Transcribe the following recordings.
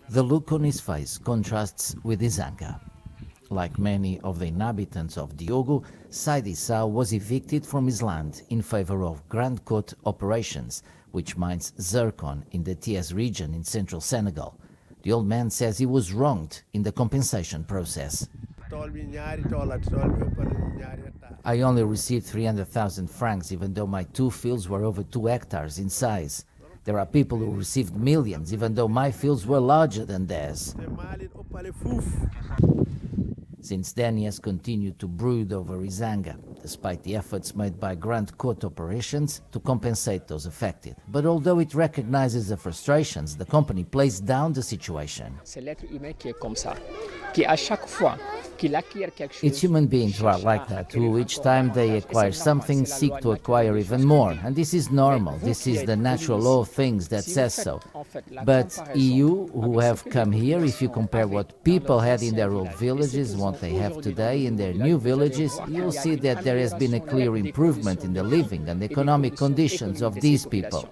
The look on his face contrasts with his anger. Like many of the inhabitants of Djogo, Seydi Sow was evicted from his land in favor of Grande Côte Operations, which mines zircon in the Thiès region in central Senegal. The old man says he was wronged in the compensation process. I only received 300,000 francs, even though my 2 fields were over 2 hectares in size. There are people who received millions, even though my fields were larger than theirs. Since then, he has continued to brood over his anger, despite the efforts made by Grande Côte Operations to compensate those affected. But although it recognizes the frustrations, the company plays down the situation. It's human beings who are like that, who each time they acquire something seek to acquire even more. And this is normal. This is the natural law of things that says so. But you who have come here, if you compare what people had in their old villages, what they have today in their new villages, you'll see that there has been a clear improvement in the living and economic conditions of these people.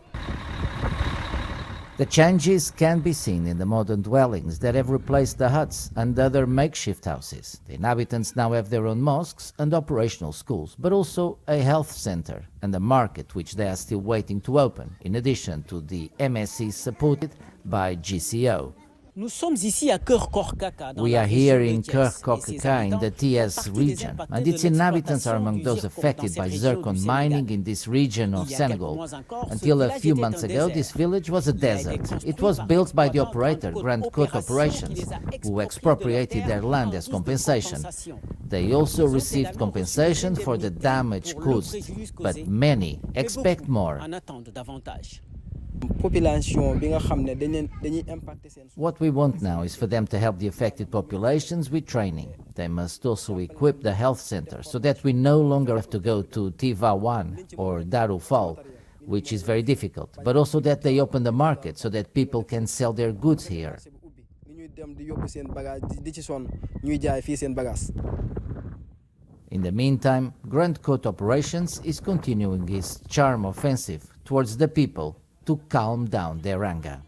The changes can be seen in the modern dwellings that have replaced the huts and other makeshift houses. The inhabitants now have their own mosques and operational schools, but also a health center and a market which they are still waiting to open, in addition to the MSC supported by GCO. We are here in Cœur Coqueca in the Thiès region, and its inhabitants are among those affected by zircon mining in this region of Senegal. Until a few months ago, this village was a desert. It was built by the operator, Grande Côte Operations, who expropriated their land as compensation. They also received compensation for the damage caused, but many expect more. What we want now is for them to help the affected populations with training. They must also equip the health center so that we no longer have to go to Tivaouane or Darufal, which is very difficult, but also that they open the market so that people can sell their goods here. In the meantime, Grande Côte Operations is continuing its charm offensive towards the people to calm down their anger.